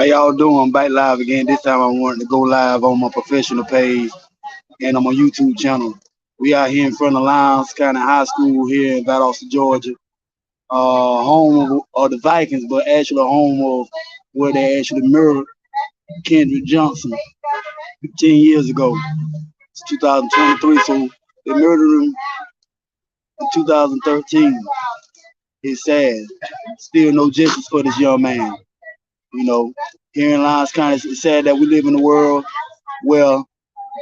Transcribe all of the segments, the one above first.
How y'all doing? Back live again. This time I wanted to go live on my professional page and on my YouTube channel. We out here in front of Lowndes County High School here in Valdosta, Georgia. Home of the Vikings, but actually home of where they actually murdered Kendrick Johnson 10 years ago. It's 2023, so they murdered him in 2013. It's sad. Still no justice for this young man. You know, here in Lowndes County, it's sad that we live in a world where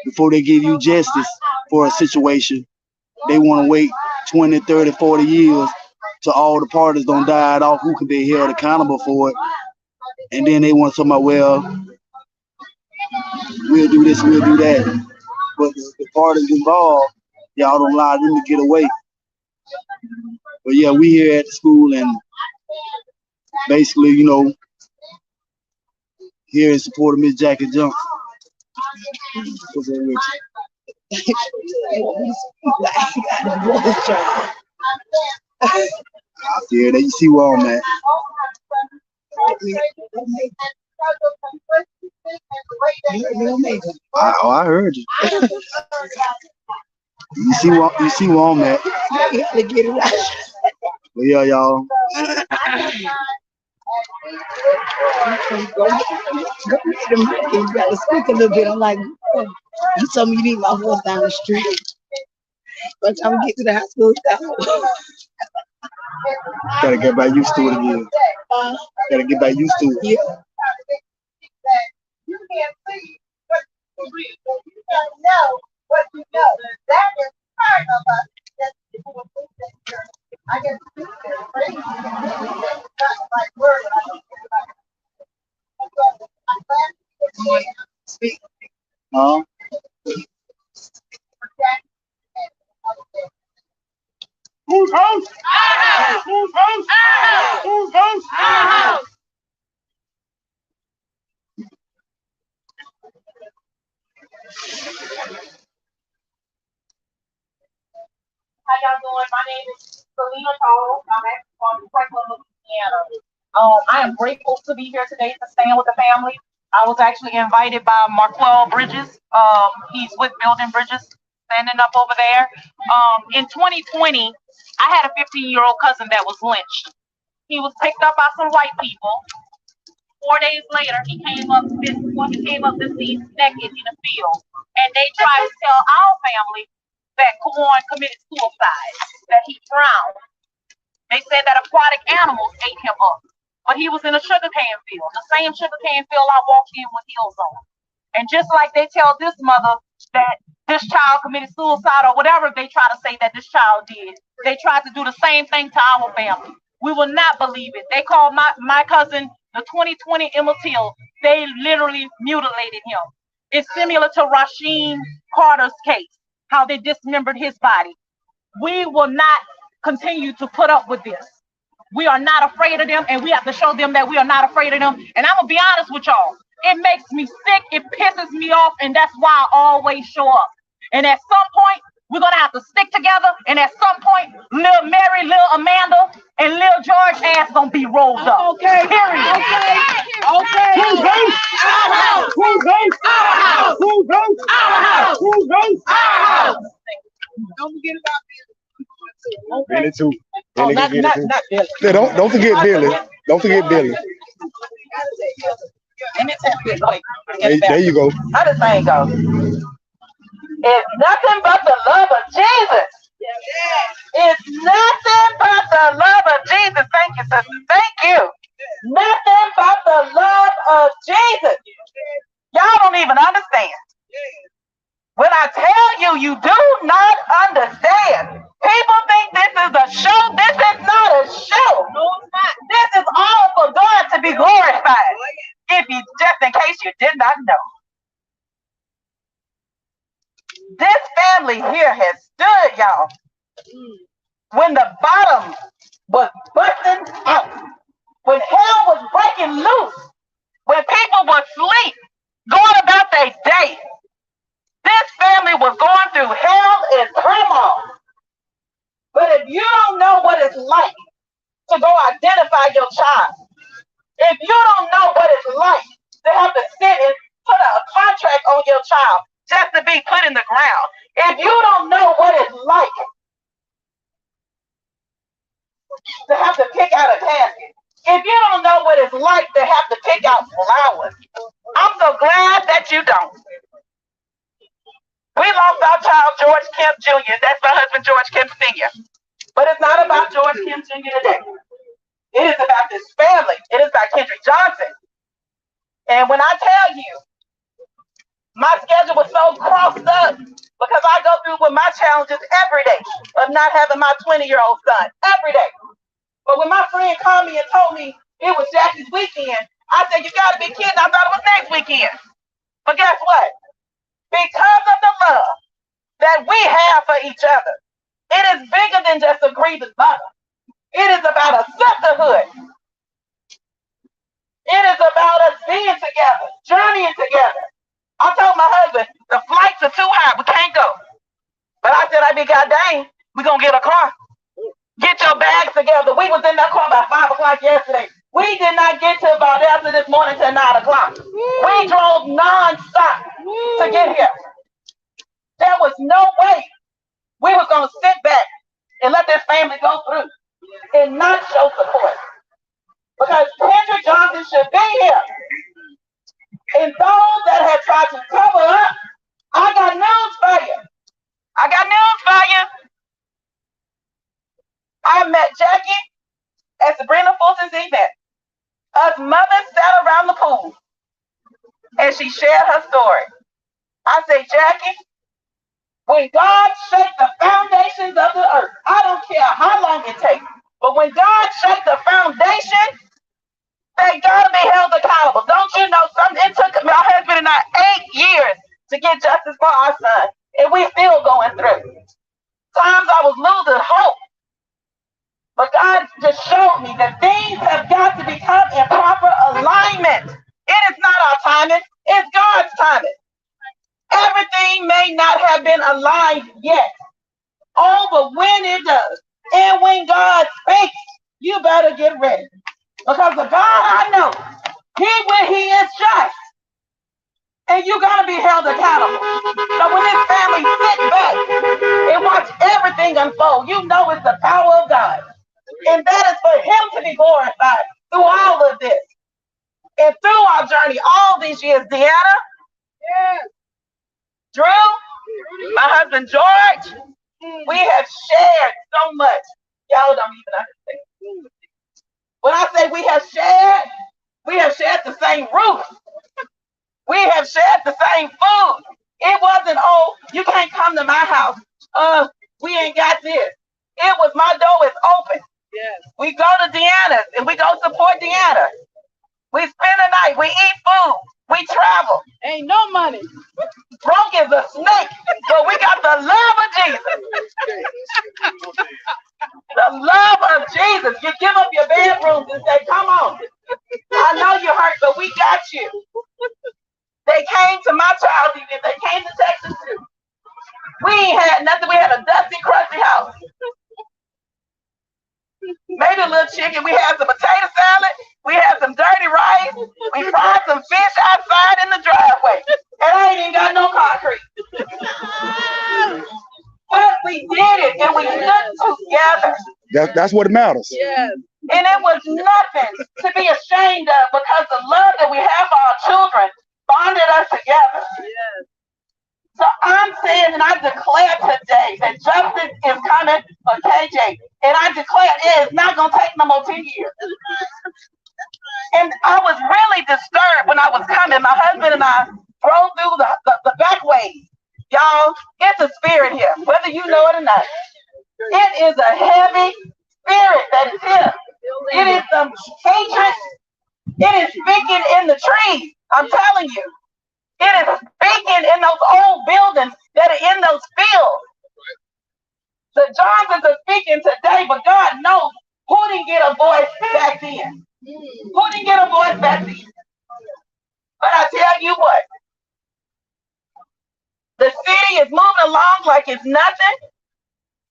before they give you justice for a situation, they want to wait 20, 30, 40 years till all the parties don't die off who can be held accountable for it. And then they want somebody, well, we'll do this, we'll do that. But the parties involved, y'all don't allow them to get away. But yeah, we here at the school and basically, here in support of Miss Jackie Johnson. What's that with you? Yeah, there you see where I'm at. I heard you. You see where I'm at. Well, yeah, y'all. You gotta speak a little bit. I'm like, you told me you need my voice down the street. But I'm gonna get to the high school stuff. Gotta get back used to it again. Gotta get back used to it. Yeah. You can't see what you read. You gotta know what you know. That is part of us. That people will think that I guess like word. Speak. Huh? Who's host? Who's host? Who's host? How y'all doing? My name is Selena Cole. I'm actually from Franklin, Louisiana. I am grateful to be here today to stand with the family. I was actually invited by Marquel Bridges. He's with Building Bridges, standing up over there. In 2020, I had a 15-year-old cousin that was lynched. He was picked up by some white people. 4 days later, he came up deceased naked in the field. And they tried to tell our family that Kawan committed suicide, that he drowned. They said that aquatic animals ate him up. But he was in a sugarcane field, the same sugarcane field I walked in with heels on. And just like they tell this mother that this child committed suicide or whatever they try to say that this child did, they tried to do the same thing to our family. We will not believe it. They called my cousin the 2020 Emma Till. They literally mutilated him. It's similar to Rasheem Carter's case, how they dismembered his body. We will not continue to put up with this. We are not afraid of them, and we have to show them that we are not afraid of them. And I'm going to be honest with y'all. It makes me sick. It pisses me off, and that's why I always show up. And at some point, we're going to have to stick together, and at some point, Lil Mary, Lil Amanda, and Lil George ass going to be rolled up. Okay. Period. Okay. Who's host? Our house. Who's host? Our house. Who's host? Our house. Who's host? Our house. Don't forget about this. Okay. Billy too. Oh, Billy not Billy. Yeah, don't forget Billy. Don't forget Billy. And it's happy. Wait. There you go. How does thing go? It's nothing but the love of Jesus. It's nothing but the love of Jesus. Thank you, sister. Thank you. Nothing but the love of Jesus. Y'all don't even understand. When I tell you, you do not understand. People think this is a show. This is not a show. No, it's not. This is all for God to be glorified. If you, just in case you did not know. This family here has stood, y'all, when the bottom was busting out, when hell was breaking loose, when people were asleep, going about their day. This family was going through hell and turmoil. But if you don't know what it's like to go identify your child, if you don't know what it's like to have to sit and put a contract on your child just to be put in the ground. If you don't know what it's like to have to pick out a casket, if you don't know what it's like to have to pick out flowers, I'm so glad that you don't. We lost our child, George Kemp Jr. That's my husband, George Kemp Sr. But it's not about George Kemp Jr. today. It is about this family. It is about Kendrick Johnson. And when I tell you, my schedule was so crossed up because I go through with my challenges every day of not having my 20-year-old son every day. But when my friend called me and told me it was Jackie's weekend, I said, you got to be kidding. I thought it was next weekend. But guess what? Because of the love that we have for each other, it is bigger than just a grieving mother. It is about a sisterhood. It is about us being together, journeying together. I told my husband, the flights are too high. We can't go. But I said, I be goddamn, we going to get a car. Get your bags together. We was in that car by 5 o'clock yesterday. We did not get to Valdosta this morning till 9 o'clock. We drove non-stop to get here. There was no way we was going to sit back and let this family go through and not show support. Because Kendrick Johnson should be here. And those that have tried to cover up, I got news for you. I got news for you. I met Jackie at Sabrina Fulton's event. Us mothers sat around the pool and she shared her story. I say, Jackie, when God shakes the foundations of the earth, I don't care how long it takes, but when God shakes the foundation, they gotta be held accountable. Don't you know something? It took my husband and I 8 years to get justice for our son, and we still going through. Times I was losing hope. But God just showed me that things have got to become in proper alignment. It is not our timing, it's God's timing. Everything may not have been aligned yet. Oh, but when it does, and when God speaks, you better get ready. Because the God I know, he is just. And you're going to be held accountable. So when this family sit back and watch everything unfold, you know it's the power of God. And that is for him to be glorified through all of this. And through our journey all these years, Deanna, Drew, my husband George, we have shared so much. Y'all don't even understand. When I say we have shared the same roof. We have shared the same food. It wasn't, oh, you can't come to my house. We ain't got this. It was my door is open. Yes. We go to Deanna's and we go support Deanna. We spend the night. We eat food. We travel. Ain't no money. Broke is a snake, but we got the love of Jesus. The love of Jesus. You give up your bedrooms and say, come on. I know you hurt, but we got you. They came to my child event. They came to Texas too. We ain't had nothing. We had a dusty, crusty house. Maybe a little chicken. We had some potato salad. We had some dirty rice. We fried some fish outside in the driveway. And I ain't even got no concrete. But we did it, and we stood together. That's what matters. Yes. And it was nothing to be ashamed of because the love that we have for our children bonded us together. Yes. So I'm saying, and I declare today that justice is coming for KJ. And I declare it is not going to take no more 10 years. And I was really disturbed when I was coming. My husband and I drove through the back ways. Y'all, it's a spirit here, whether you know it or not. It is a heavy spirit that is here. It is some hatred. It is speaking in the trees. I'm telling you. It is speaking in those old buildings that are in those fields. The Johnsons are speaking today, but God knows who didn't get a voice back then. Who didn't get a voice back then? But I tell you what, the city is moving along like it's nothing.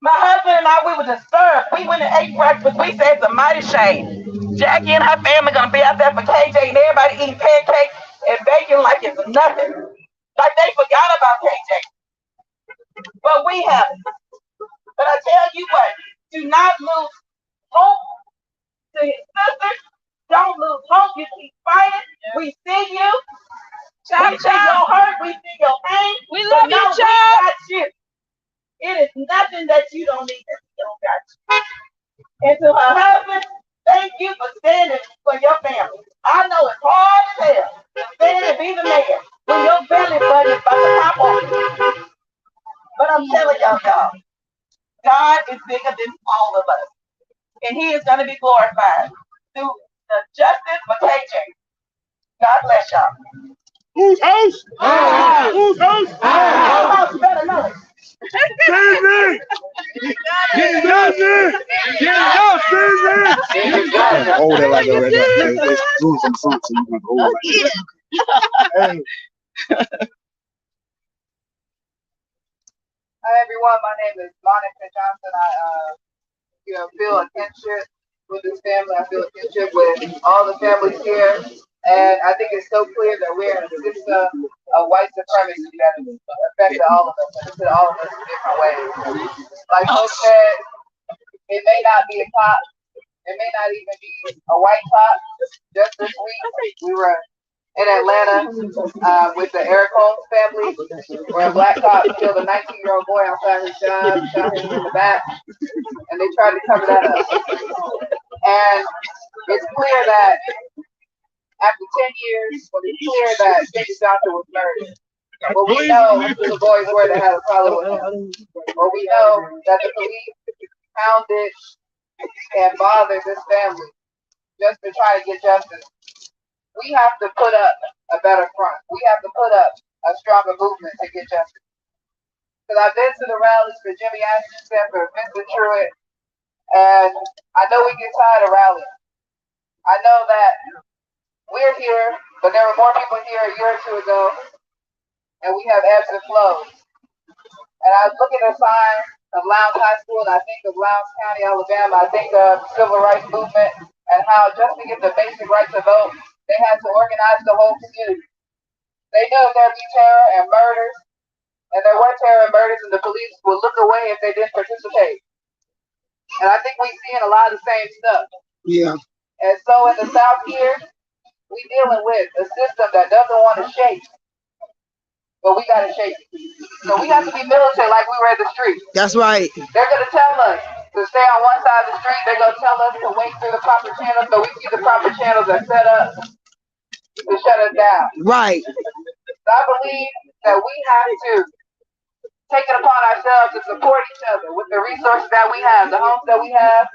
My husband and I, we were disturbed. We went and ate breakfast. We said it's a mighty shame. Jackie and her family going to be out there for KJ and everybody eating pancakes and bacon like it's nothing. Like they forgot about KJ. But we haven't. But I tell you what, do not lose hope to his sisters. Don't lose hope. You keep fighting. We see you. We see your hurt. We see your pain. We love you, we child. got you. It is nothing that you don't need that we don't got you. And to her husband, thank you for standing for your family. I know it's hard as hell to stand and be the man when your belly button is about to pop off. But I'm telling y'all, God is bigger than all of us. And he is going to be glorified through the justice for KJ. God bless y'all. Who's host? Who's host? You better know it. Susan! Get Susan! Get up, Susan! Hold it like that. It's doing some funk, so you can hold it like that. Hi everyone, my name is Monica Johnson. I feel a kinship with this family. I feel a kinship with all the families here. And I think it's so clear that we're in a system of white supremacy that has affected all of us, and affected all of us in different ways. Like Hope said, it may not be a cop, it may not even be a white cop. Just this week, we were in Atlanta with the Eric Holmes family, where a black cop killed a 19-year-old boy outside his job, shot him in the back, and they tried to cover that up. And it's clear that after 10 years, it's clear that Jake Johnson was murdered. But we know the boys were to have a problem with him. But we know that the police hounded and bothered this family just to try to get justice. We have to put up a better front. We have to put up a stronger movement to get justice. Because I've been to the rallies for Jimmy Atkinson, for Mr. Truitt, and I know we get tired of rallying. I know that we're here, but there were more people here a year or two ago, and we have ebbs and flows. And I look at the sign of Lowndes High School, and I think of Lowndes County, Alabama. I think of the civil rights movement and how just to get the basic right to vote, they had to organize the whole community. They knew if there'd be terror and murders, and there were terror and murders, and the police would look away if they didn't participate. And I think we're seeing a lot of the same stuff. Yeah. And so in the South here, we dealing with a system that doesn't want to shake, but we got to shake it. So we have to be militant like we were in the street. That's right. They're going to tell us to stay on one side of the street. They're going to tell us to wait through the proper channels so we see the proper channels are set up to shut us down. Right. So I believe that we have to take it upon ourselves to support each other with the resources that we have, the homes that we have,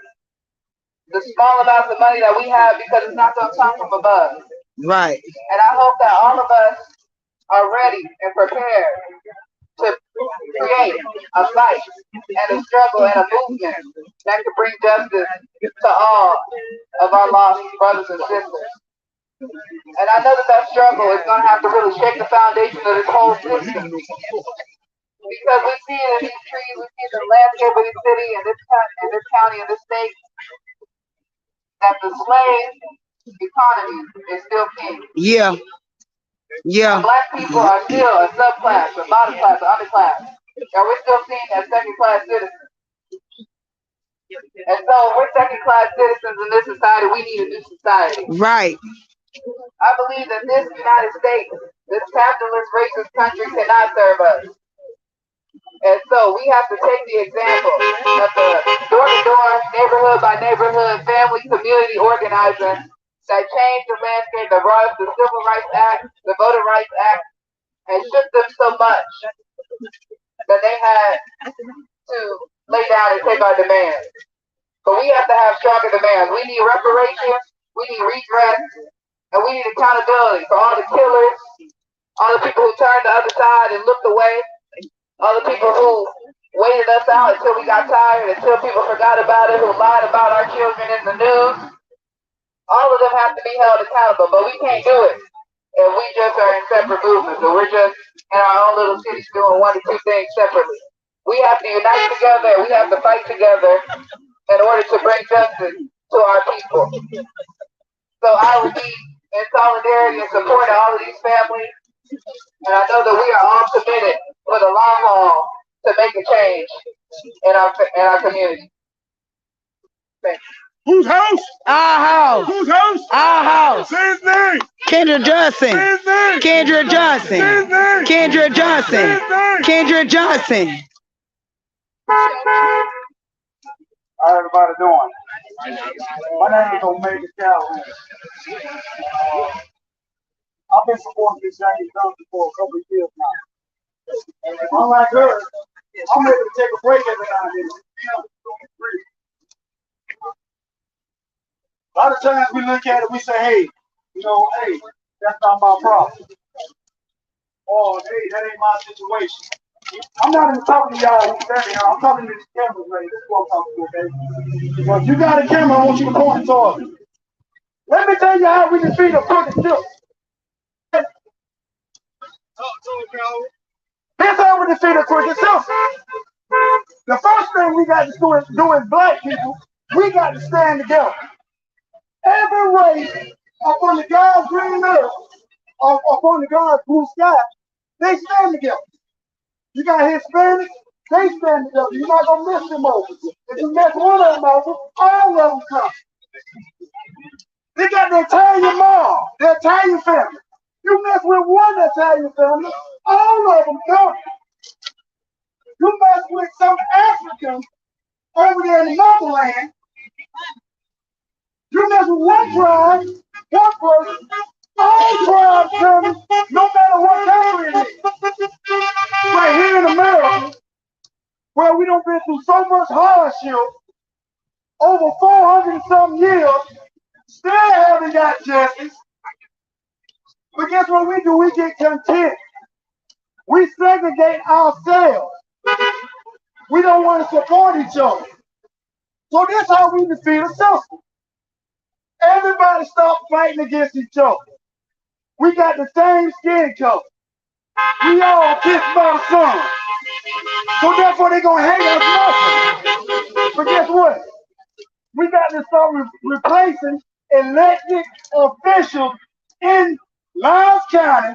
the small amounts of money that we have, because it's not going to come from above. Right. And I hope that all of us are ready and prepared to create a fight and a struggle and a movement that can bring justice to all of our lost brothers and sisters. And I know that struggle is going to have to really shake the foundation of this whole system. Because we see it in these trees, we see the landscape of this city and this county and this state, that the slave economy is still king. Yeah. Yeah. Black people are still a subclass, a bottom class, an underclass. And we're still seen as second-class citizens. And so we're second-class citizens in this society. We need a new society. Right. I believe that this United States, this capitalist, racist country cannot serve us. And so we have to take the example of the door-to-door, neighborhood-by-neighborhood, family, community organizing that changed the landscape, that brought us the Civil Rights Act, the Voter Rights Act, and shook them so much that they had to lay down and take our demands. But we have to have stronger demands. We need reparations, we need redress, and we need accountability for all the killers, all the people who turned the other side and looked away, all the people who waited us out until we got tired, until people forgot about it, who lied about our children in the news. All of them have to be held accountable, but we can't do it if we just are in separate movements, or we're just in our own little cities doing one or two things separately. We have to unite together, and we have to fight together in order to bring justice to our people. So I will be in solidarity and support of all of these families. And I know that we are all committed for the long haul to make a change in our community. Thank you. Whose house? Our house. Whose house? Our house. Say his name. Kendrick Johnson. Say his name. Kendrick Johnson. Say his name. Kendrick Johnson. Say his name. Kendrick Johnson. How everybody doing? My name is Omega Calvin. I've been supporting this Jackie Johnson for a couple of years now. And unlike her, I'm able to take a break every now and then. A lot of times we look at it, we say, hey, hey, that's not my problem. Or, hey, that ain't my situation. I'm not even talking to y'all who's standing here. I'm talking to these cameras right. This is what I'm talking to, okay? Well, if you got a camera, I want you to point it towards me. Let me tell you how we defeat a crooked ship. Here's how we defeat a crooked ship. The first thing we got to do as black people, we got to stand together. Every race upon the God's green earth, upon the God's blue sky, they stand together. You got Hispanics, they stand together. You're not going to miss them over. If you miss one of them over, all of them come. They got the Italian mom, the Italian family. You mess with one Italian family, all of them come. You mess with some Africans over there in the motherland, you mess with one tribe, one person, all tribes coming, no matter what country it is. Right here in America, where we don't been through so much hardship, over 400 and some years, still haven't got justice. But guess what we do? We get content. We segregate ourselves. We don't want to support each other. So that's how we defeat a system. Everybody stop fighting against each other. We got the same skin color. We all kissed by the sun. So therefore they're going to hate us nothing. But guess what? We got to start replacing elected officials in Lowndes County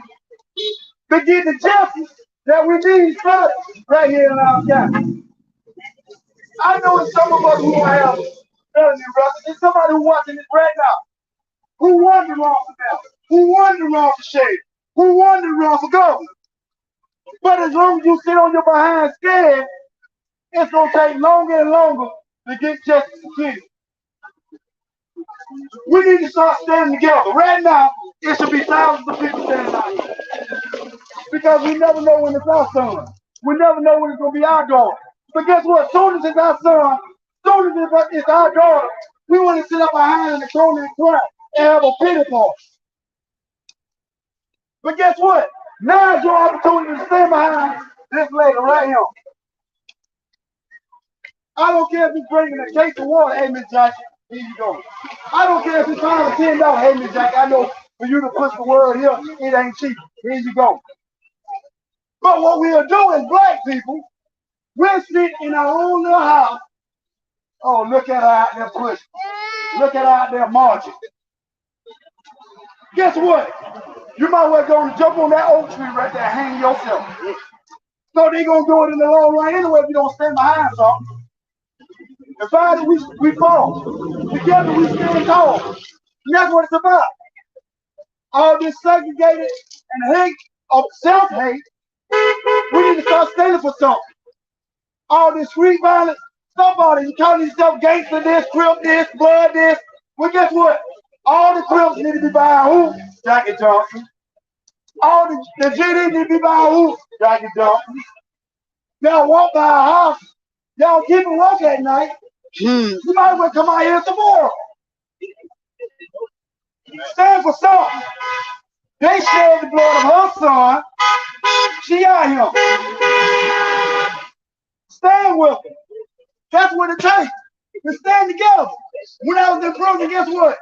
to get the justice that we need first right here in Lowndes County. I know some of us who have felony records. There's somebody who's watching this right now who won the wrongful death, who won the wrongful shade, who won the wrongful government. But as long as you sit on your behind scared, it's going to take longer and longer to get justice achieved. We need to start standing together. Right now, it should be thousands of people standing out here. Because we never know when it's our son. We never know when it's going to be our daughter. But guess what? As soon as it's our son, as soon as it's our daughter, we want to sit up behind in the corner and cry and have a pity party. But guess what? Now is your opportunity to stand behind this lady right here. I don't care if he's bringing a case of water. Hey, Miss Jackie, here you go. I don't care if he's trying to $10. Hey, Miss Jackie, I know for you to push the word here, it ain't cheap. Here you go. But what we'll do as black people, we'll sit in our own little house. Oh, look at her out there pushing. Look at her out there marching. Guess what? You might well go and jump on that oak tree right there and hang yourself. So they're going to do it in the long run anyway if you don't stand behind something. Divided, we fall. Together, we stand tall. And that's what it's about. All this segregated and hate of self-hate, we need to start standing for something. All this street violence, somebody, you calling yourself gangster this, crip this, blood this. Well, guess what? All the crips need to be behind who? Jackie Johnson. All the GD need to be behind who? Jackie Johnson. Y'all walk by our house. Y'all keep it walk at night. You might as well come out here tomorrow. Stand for something. They shed the blood of her son. She out here. Stand with her. That's what it takes. To stand together. When I was in prison, guess what?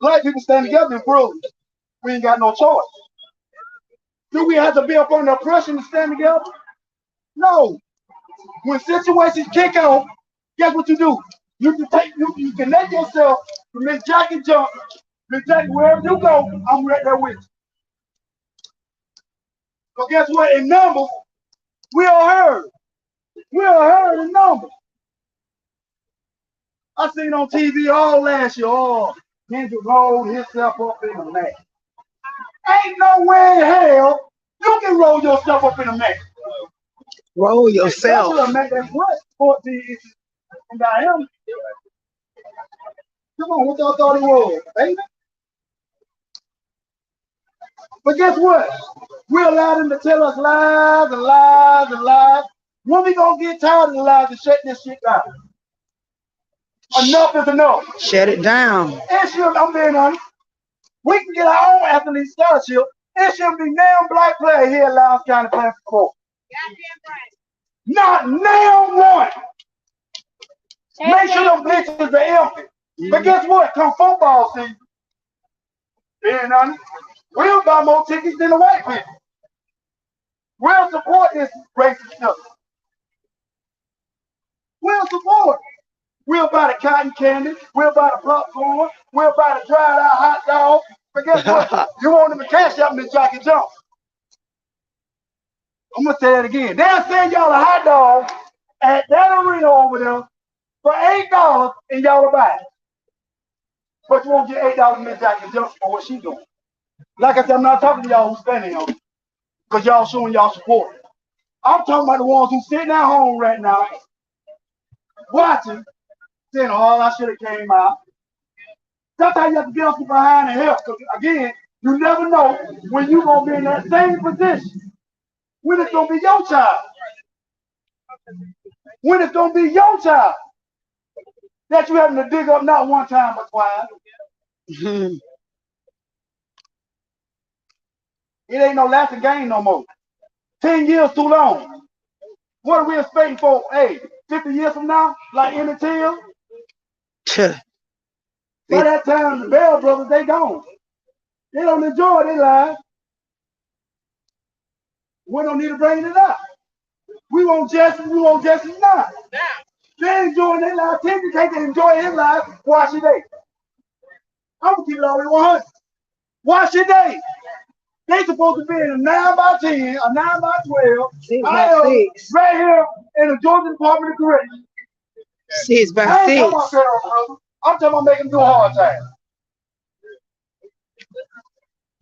Black people stand together in prison. We ain't got no choice. Do we have to be up under oppression to stand together? No. When situations kick off, guess what you do? You connect yourself to Miss Jackie Johnson Miss Jackie, wherever you go, I'm right there with you. But guess what? In numbers, we are heard. We are heard in numbers. I seen on TV all last year, Kendrick rolled himself up in a mat. Ain't no way in hell you can roll yourself up in a mat. Roll yourself. That's a mat that's what? 14 inches in diameter. Come on, what y'all thought it was? Baby? But guess what? We allow them to tell us lies and lies and lies. When we gonna get tired of the lies and shut this shit down? Enough is enough. Shut it down. It should, I'm being honest. We can get our own athlete scholarship. It should be now black player here at Lowndes County playing for not now one. Make sure them bitches are empty. But guess what? Come football season, being honest, we'll buy more tickets than the white people. We'll support this racist stuff. We'll support. We'll buy the cotton candy. We'll buy the popcorn. We'll buy the dried out hot dog. But guess what? You want them to cash out Miss Jackie Jones. I'm going to say that again. They'll send y'all a hot dog at that arena over there for $8 and y'all will buy it. But you won't get $8 Miss Jackie Jones for what she's doing. Like I said, I'm not talking to y'all who's standing here because y'all showing y'all support. I'm talking about the ones who sitting at home right now watching, saying, oh, I should have came out. Sometimes you have to get off your behind and help because, again, you never know when you're going to be in that same position. When it's going to be your child. When it's going to be your child that you're having to dig up not one time but twice. It ain't no lasting game no more. 10 years too long. What are we expecting for, 50 years from now? Like Emmett Till? By that time, the Bell brothers, they gone. They don't enjoy their lives. We don't need to bring it up. We want justice not. They enjoying their life. Kendrick can't enjoy his life. Why should they? I'm going to keep it all the way 100. Why should they? They supposed to be in a 9x10, a 9x12. 6x6. Right here in the Georgia Department of Corrections. 6x6. I ain't talking about federal prison. I'm talking about making them do a hard time.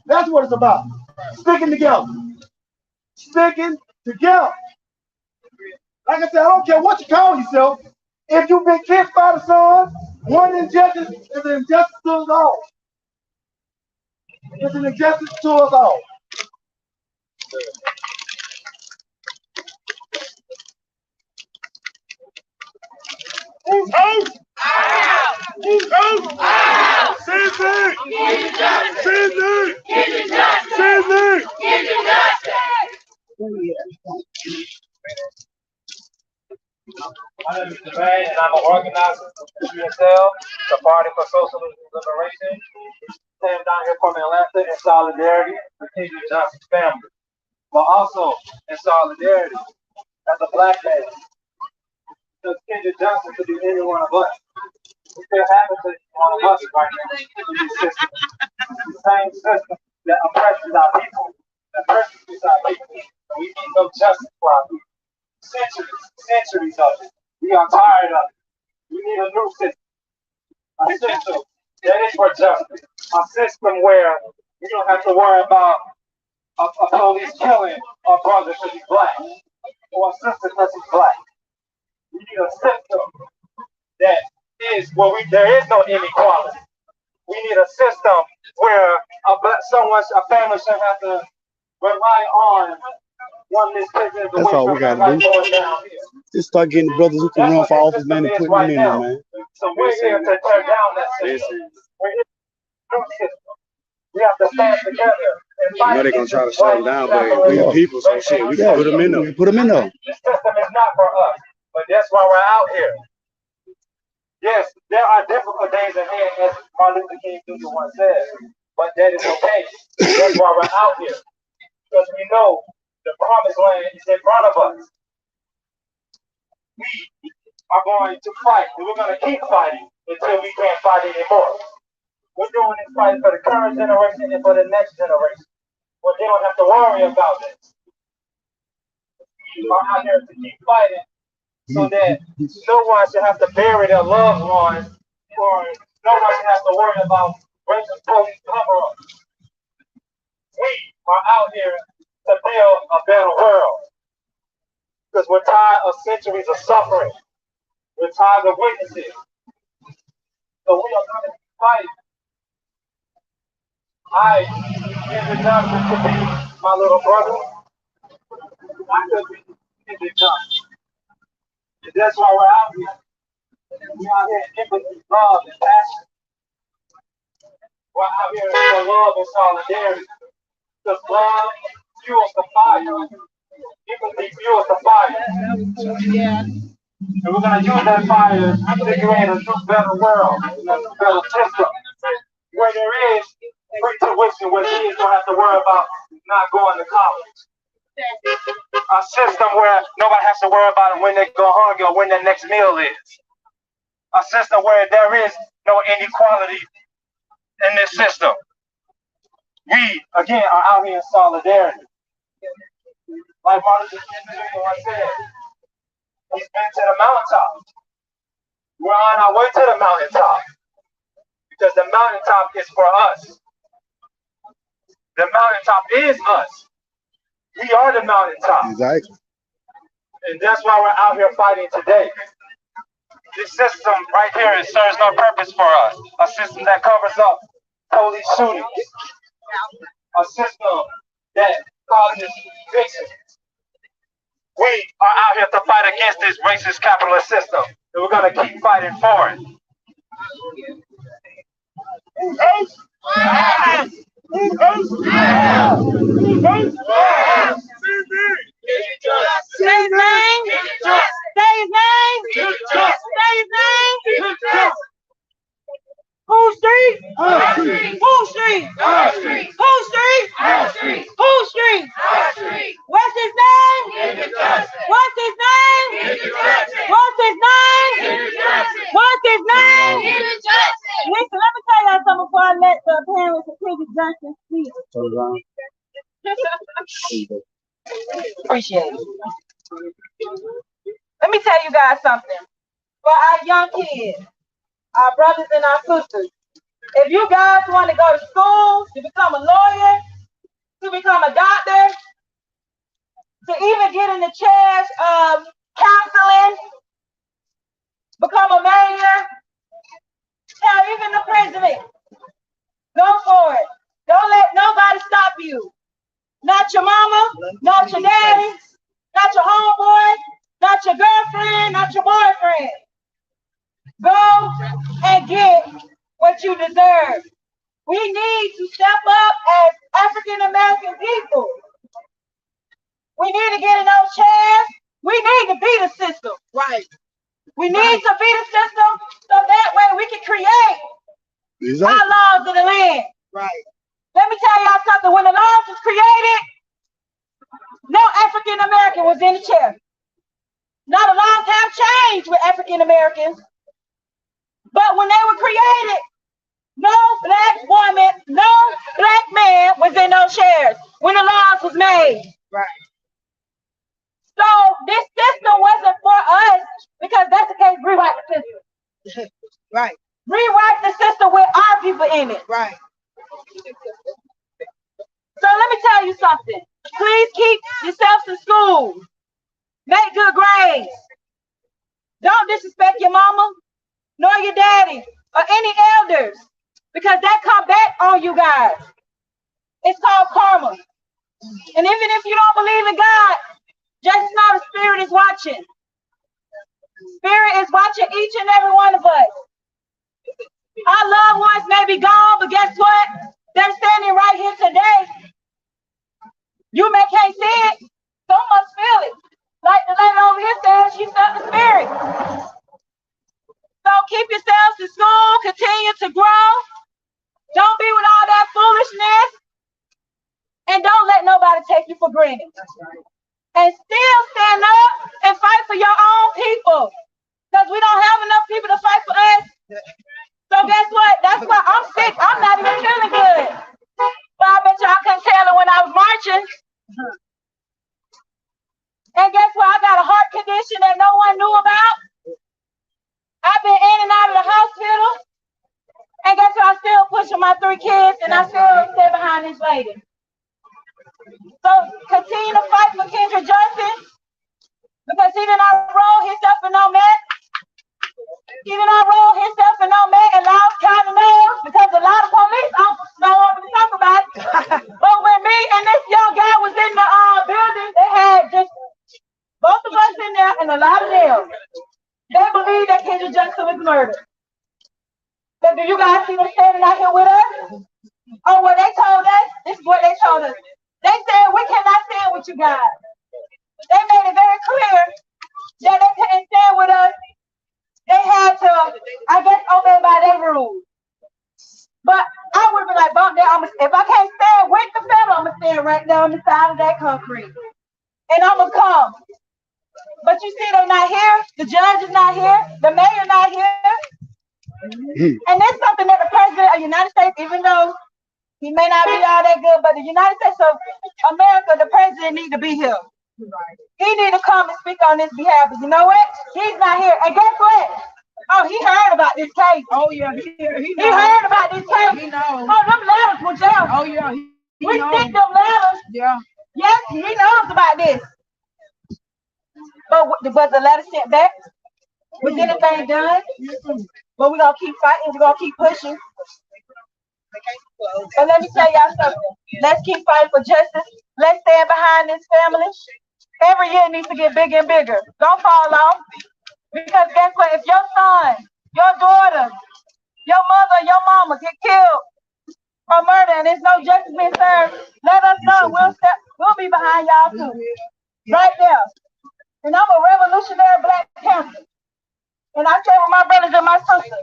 That's what it's about. Sticking together. Sticking together. Like I said, I don't care what you call yourself. If you've been kissed by the sun, one injustice is an injustice to us all. It's an injustice to us all. Who's out? Who's out? Send My name is Jermaine, and I'm an organizer for PSL, the Party for Socialism and Liberation. I'm down here from Atlanta in solidarity with Kendrick Johnson's family, but also in solidarity as a black man. Because Kendrick Johnson could be any one of us. We still happen to be one of us right now in this system. The same system that oppresses our people, that persecutes our people. And we need no justice for our people. Centuries of it. We are tired of it. We need a new system. A system that is for justice. A system where you don't have to worry about a police killing a brother because he's black or a sister because he's black. We need a system that is where there is no inequality. We need a system where a family shouldn't have to rely on one misprision. That's all we gotta do. Just start getting the brothers who can run for office, man, and putting them in there, man. So we're here to tear down that system. We're here to do system. We have to stand together. I know they're gonna try to shut them down, but we the people, so shit, we can put them in there. Put them in there. This system is not for us, but that's why we're out here. Yes, there are difficult days ahead, as Martin Luther King Jr. once said, but that is okay. That's why we're out here, because we know the promised land is in front of us. We are going to fight, and we're going to keep fighting until we can't fight anymore. We're doing this fight for the current generation and for the next generation. Where they don't have to worry about this. We are out here to keep fighting so that no one should have to bury their loved ones or no one should have to worry about racial police cover up. We are out here to build a better world because we're tired of centuries of suffering. We're tired of witnessing. So we are going to keep fighting. I, Kendrick Johnson, could be my little brother. I could be Kendrick Johnson. And that's why we're out here. We're out here in empathy, love, and passion. We're out here for love and solidarity. Because love fuels the fire. Empathy fuels the fire. Yeah. And we're going to use that fire to create a new, better world, a new, better system. Where there is free tuition, where kids don't have to worry about not going to college. A system where nobody has to worry about when they go hungry or when their next meal is. A system where there is no inequality in this system. We, again, are out here in solidarity. Like Martin Luther King said, he's been to the mountaintop. We're on our way to the mountaintop. Because the mountaintop is for us. The mountaintop is us. We are the mountaintop. Exactly. And that's why we're out here fighting today. This system right here serves no purpose for us. A system that covers up police shootings. A system that causes victims. We are out here to fight against this racist capitalist system. And we're going to keep fighting for it. Say his name. Say his name. Say his name. Who street? Who street? Who street? Who street? What's his name? What's his name? What's his name? What's his name? Listen, let me tell y'all something before I let the parents of Kendrick Johnson speak. Appreciate it. Let me tell you guys something. For our young kids, our brothers and our sisters, if you guys want to go to school, to become a lawyer, to become a doctor, to even get in the chairs of counseling, become a mayor, hell, even the president, go for it. Don't let nobody stop you. Not your mama, not your daddy, not your homeboy, not your girlfriend, not your boyfriend. Go and get what you deserve. We need to step up as African American people. We need to get in those chairs. We need to beat the system. Right. We need to beat the system so that way we can create our laws of the land. Right. Let me tell y'all something. When the laws was created, no African American was in the chair. Now the laws have changed with African Americans, but when they were created, no black woman, no black man was in those chairs when the laws was made. Right. So this system wasn't for us because that's the case. Rewrite the system. Right. Rewrite the system with our people in it. Right. So let me tell you something. Please keep yourselves in school. Make good grades. Don't disrespect your mama, nor your daddy, or any elders, because that come back on you guys. It's called karma. And even if you don't believe in God, just know the Spirit is watching. Spirit is watching each and every one of us. Our loved ones may be gone, but guess what? They're standing right here today. You may can't see it, some must feel it. Like the lady over here said, she felt the Spirit. So keep yourselves in school, continue to grow. Don't be with all that foolishness. And don't let nobody take you for granted. And still stand up and fight for your own people. Because we don't have enough people to fight for us. So So guess what? That's why I'm sick. I'm not even feeling good. But I bet y'all couldn't tell it when I was marching. And guess what? I got a heart condition that no one knew about. I've been in and out of the hospital. And guess what? I'm still pushing my 3 kids and I still stay behind this lady. So continue to fight for Kendrick justice because he did not roll himself in no mess. He did not roll himself in no mess and loud kind of nails because a lot of police officers don't want to talk about it. But when me and this young guy was in the building, they had just both of us in there and a lot of nails. They believe that Kendrick Justice was murdered. But do you guys see them standing out here with us? Oh, what they told us, this is what they told us. They said, we cannot stand with you guys. They made it very clear that they couldn't stand with us. They had to, I guess, obey by their rules. But I would be like, bump that. If I can't stand with the fella, I'm going to stand right there on the side of that concrete. And I'm going to come. But you see, they're not here. The judge is not here. The mayor not here. And that's something that the president of the United States, even though he may not be all that good, but the United States of America, the president need to be here. He need to come and speak on this behalf. But you know what? He's not here. And guess what? Oh, he heard about this case. Oh yeah, he heard about this case. He knows. Oh, them letters were jail. Oh yeah, we stick them letters. Yeah. Yes, he knows about this. But was the letter sent back? Was anything done? But we're gonna keep fighting. We're gonna keep pushing. And let me tell y'all something. Let's keep fighting for justice. Let's stand behind this family. Every year it needs to get bigger and bigger. Don't fall off. Because guess what? If your son, your daughter, your mother, your mama get killed or murder and there's no justice being served, let us know. We'll be behind y'all too. Right there. And I'm a revolutionary Black Panther. And I stay with my brothers and my sisters.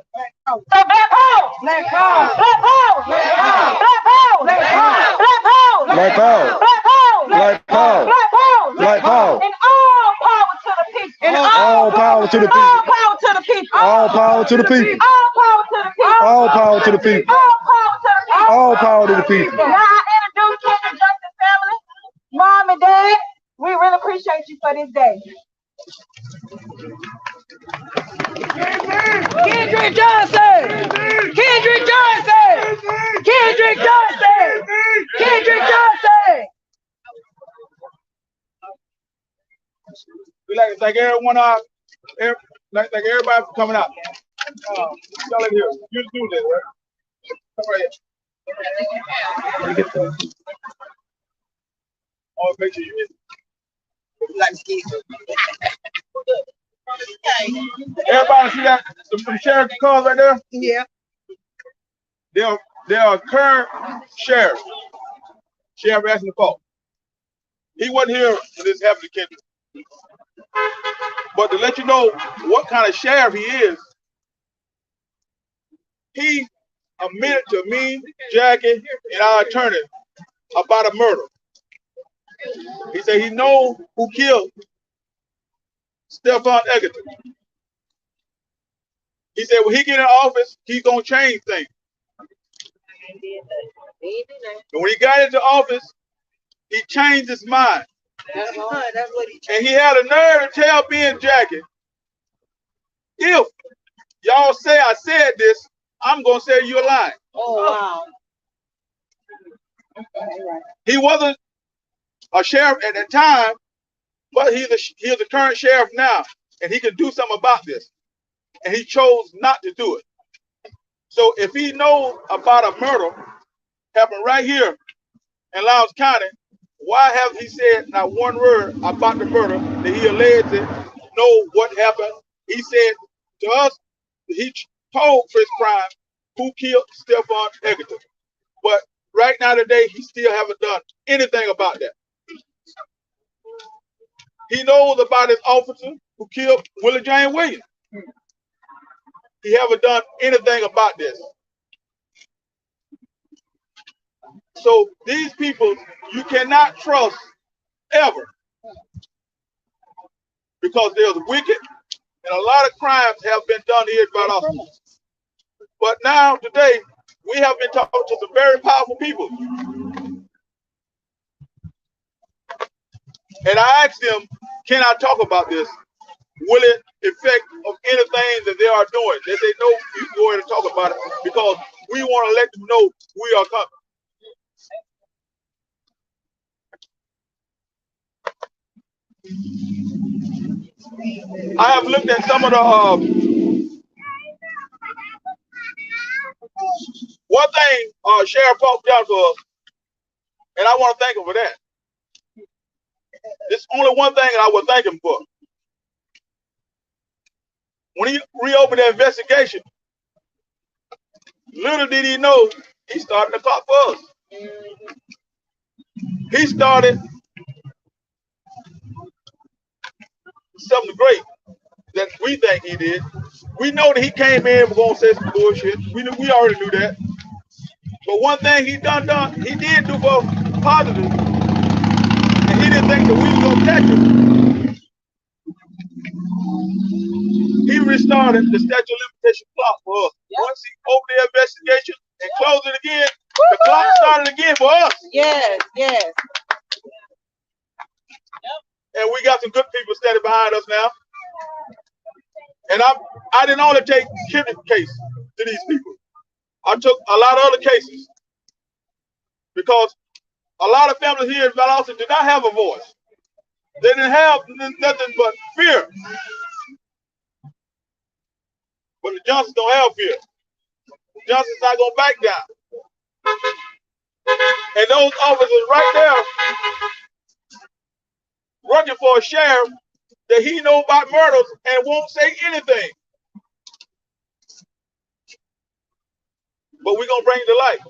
So Black Power! Black Power! Black Power! Black Power! Black Power! Black Power! Black Power! Black Power! Black Power! Black Power! And all power to the people. And all power to the people. All power to the people. All power to the people. All power to the people. All power to the people. All power to the people. All power to the people. Now I introduce Kendrick Justice family, mom and dad. We really appreciate you for this day. Kendrick Johnson! Kendrick Johnson! Kendrick Johnson! Kendrick Johnson! We like to thank everyone like everybody for coming out. Y'all in here. You do this, right? Come right here. Oh, make sure you get like ski. Everybody see that? Some sheriff cars right there? Yeah. They are current sheriff. Sheriff asking the call. He wasn't here when this happened to Kendrick. But to let you know what kind of sheriff he is, he admitted to me, Jackie, and our attorney about a murder. He said he knows who killed Stephon Egerton. He said when he get in office, he's gonna change things. And when he got into office, he changed his mind. That's what he And he had a nerve to tell me and Jackie, if y'all say I said this, I'm gonna say you're lying. Oh wow. He wasn't a sheriff at that time, but he's the current sheriff now, and he can do something about this. And he chose not to do it. So if he knows about a murder happened right here in Lowndes County, why haven't he said not one word about the murder that he alleged know what happened? He said to us, he told Chris Prime who killed Stephon Egerton. But right now today, he still haven't done anything about that. He knows about his officer who killed Willie James Williams. He haven't done anything about this. So these people, you cannot trust ever, because they're wicked and a lot of crimes have been done here at Valdosta. But now, today, we have been talking to some very powerful people. And I asked them, can I talk about this? Will it affect of anything that they are doing? They say, no, you can go ahead and talk about it because we want to let them know we are coming. I have looked at some of the, one thing Sheriff Polk done for us, and I want to thank him for that. There's only one thing I would thank him for. When he reopened the investigation, little did he know he started the clock for us. He started something great that we think he did. We know that he came in, we're gonna say some bullshit. We already knew that. But one thing he did do for positive, and he didn't think that we were gonna catch him. He restarted the statute of limitation clock for us. Yep. Once he opened the investigation and closed it again, the clock started again for us. Yes, yes. And we got some good people standing behind us now. And I didn't only take Kendrick case to these people. I took a lot of other cases because a lot of families here in Valdosta did not have a voice. They didn't have nothing but fear. But the Johnsons don't have fear. The Johnsons not gonna back down. And those officers right there working for a sheriff that he know about murders and won't say anything. But we're gonna bring it to light.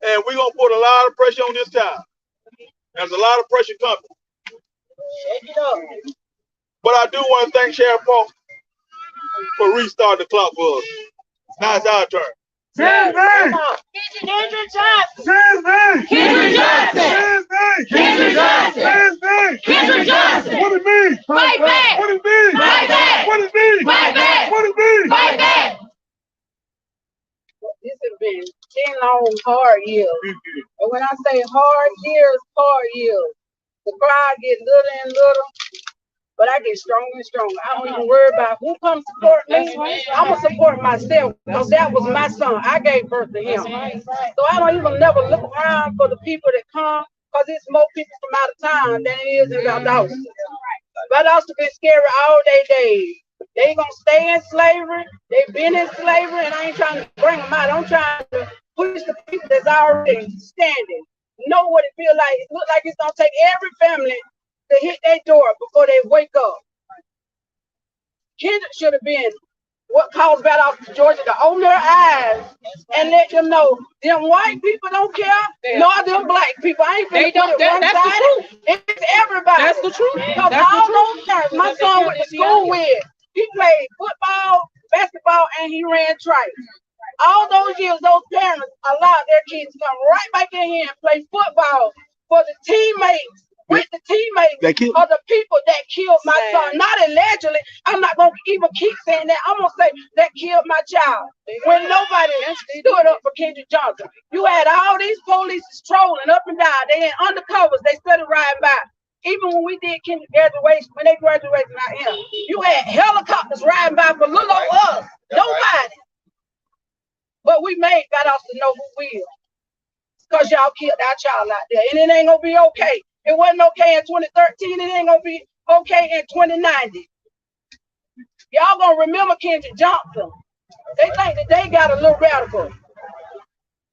And we're gonna put a lot of pressure on this town. There's a lot of pressure coming. Shake it up. But I do want to thank Sheriff Polk for restarting the clock for us. Now it's our turn. Kendrick Johnson. Kendrick Johnson. Kendrick Johnson. Kendrick Johnson. What it mean? Fight back. What it mean? Fight back. What it mean? Fight back. What it mean? Fight back. This has been 10 long, hard years. And when I say hard years, the crowd get little and little, but I get stronger and stronger. I don't even worry about who comes support me. I'm going to support myself because that was my son. I gave birth to him. So I don't even never look around for the people that come because it's more people from out of town than it is in Valdosta. Valdosta been scary all their days. They gonna stay in slavery. They've been in slavery, and I ain't trying to bring them out. I'm trying to push the people that's already standing. Know what it feel like. It look like it's gonna take every family to hit their door before they wake up. Kendrick should have been what caused Valdosta, Georgia to open their eyes and let them know them white people don't care, nor them black people. I ain't finna put it one side. It's everybody. That's the truth. Because all those guys, my son went to school with. He played football, basketball, and he ran track. All those years, those parents allowed their kids to come right back in here and play football for the teammates, with the teammates of the people that killed my son. Not allegedly. I'm not going to even keep saying that. I'm going to say that killed my child. When nobody stood up for Kendrick Johnson. You had all these police trolling up and down. They in undercovers. They started riding by. Even when we did Kendrick graduation, when they graduated out here, you had helicopters riding by for little old us. Nobody. But we made Valdosta know who we is. Because y'all killed our child out there. And it ain't going to be okay. It wasn't okay in 2013. It ain't going to be okay in 2090. Y'all going to remember Kendrick Johnson. They think that they got a little radical.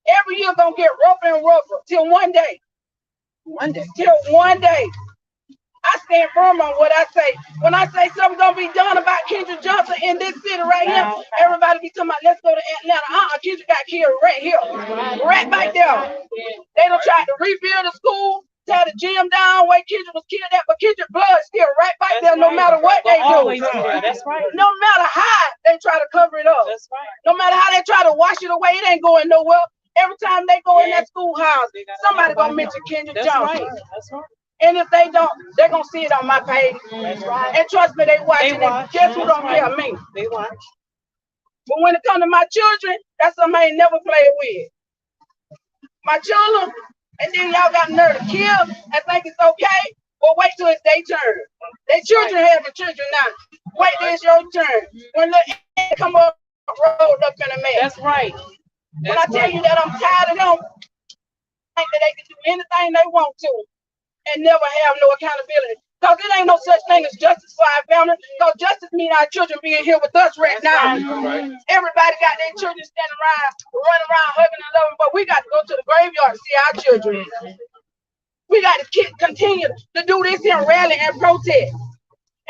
Every year going to get rougher and rougher till one day. Till one day. I stand firm on what I say. When I say something's gonna be done about Kendrick Johnson in this city right here, everybody be talking about let's go to Atlanta. Kendrick got killed right here, right back there. They done tried to rebuild the school, tear the gym down where Kendrick was killed at, but Kendrick blood still right back there no matter what they do. That's right. No matter how they try to cover it up. That's right. No matter how they try to wash it away, it ain't going nowhere. Every time they go in that schoolhouse, somebody gonna mention Kendrick Johnson. That's right. And if they don't, they're gonna see it on my page. That's right. And trust me, they watching it. Guess who don't care me? They watch. But when it comes to my children, that's something I ain't never played with. My children, and then y'all got nerve to kill and think it's okay. Well, wait till it's their turn. Their children have the children now. Wait till it's your turn. When the come up, rolled up in a mess. That's right. When I tell you that I'm tired of them, think that they can do anything they want to and never have no accountability. Because it ain't no such thing as justice for our family. Because justice means our children being here with us right now. Right. Everybody got their children standing around, running around, hugging and loving, but we got to go to the graveyard to see our children. We got to continue to do this here, rally and protest.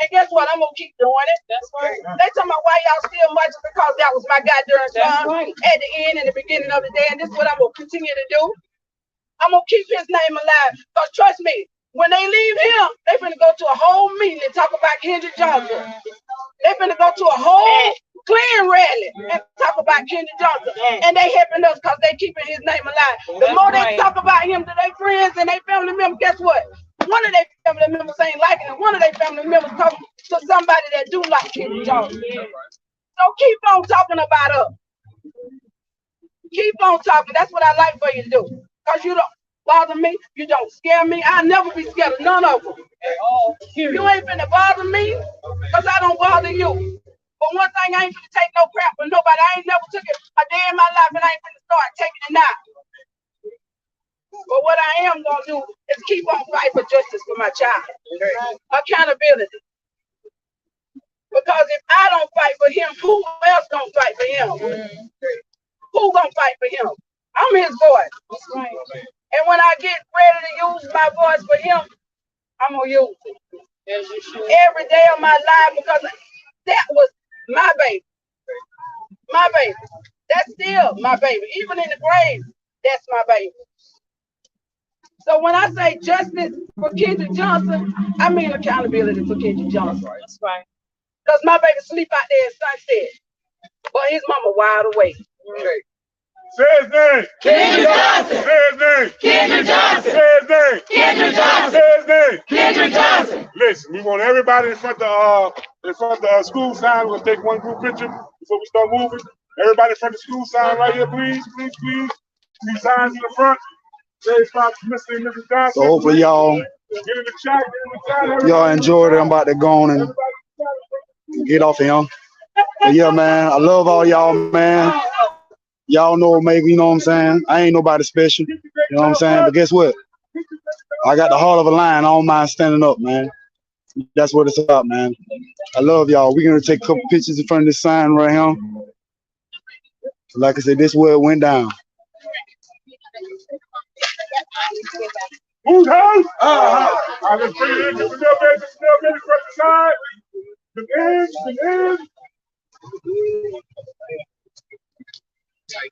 And guess what? I'm gonna keep doing it. That's right. They talking about why y'all still marching, because that was my goddamn son at the end and the beginning of the day, and this is what I'm gonna continue to do. I'm gonna keep his name alive. Because trust me, when they leave here, they finna go to a whole meeting and talk about Kendrick Johnson. They finna go to a whole clean rally and talk about Kendrick Johnson. And they helping us because they keeping his name alive. The more they talk about him to their friends and their family members, guess what? One of their family members ain't liking it. One of their family members talking to somebody that do like Kendrick Johnson. So keep on talking about us. Keep on talking. That's what I like for you to do. Because you don't bother me. You don't scare me. I'll never be scared of none of them. You ain't finna bother me because I don't bother you. But one thing, I ain't finna take no crap from nobody. I ain't never took it a day in my life, and I ain't finna start taking it now. But what I am gonna do is keep on fighting for justice for my child. Accountability. Because if I don't fight for him, who else gonna fight for him? Who gonna fight for him? I'm his voice. And when I get ready to use my voice for him, I'm gonna use it every day of my life, because that was my baby. My baby. That's still my baby. Even in the grave, that's my baby. So when I say justice for Kendrick Johnson, I mean accountability for Kendrick Johnson. That's right. Because my baby sleep out there in Sunset, but his mama wide awake. Say his name. Kendrick Johnson. Say his name. Kendrick Johnson. Say his name. Kendrick Johnson. Say his name. Kendrick Johnson. Listen, we want everybody in front of the school sign. We're gonna take one group picture before we start moving. Everybody in front of the school sign right here, please, please, please. These signs in the front. Say stop Mr. and Mrs. Johnson. So hopefully y'all y'all enjoyed it. I'm about to go on and get off of him. But yeah, man, I love all y'all, man. Y'all know maybe, you know what I'm saying? I ain't nobody special, you know what I'm saying? But guess what? I got the heart of a lion. I don't mind standing up, man. That's what it's about, man. I love y'all. We're going to take a couple pictures in front of this sign right here. Like I said, this is where it went down. Who's house? Let's bring it in. Just a little bit, front the side. The edge.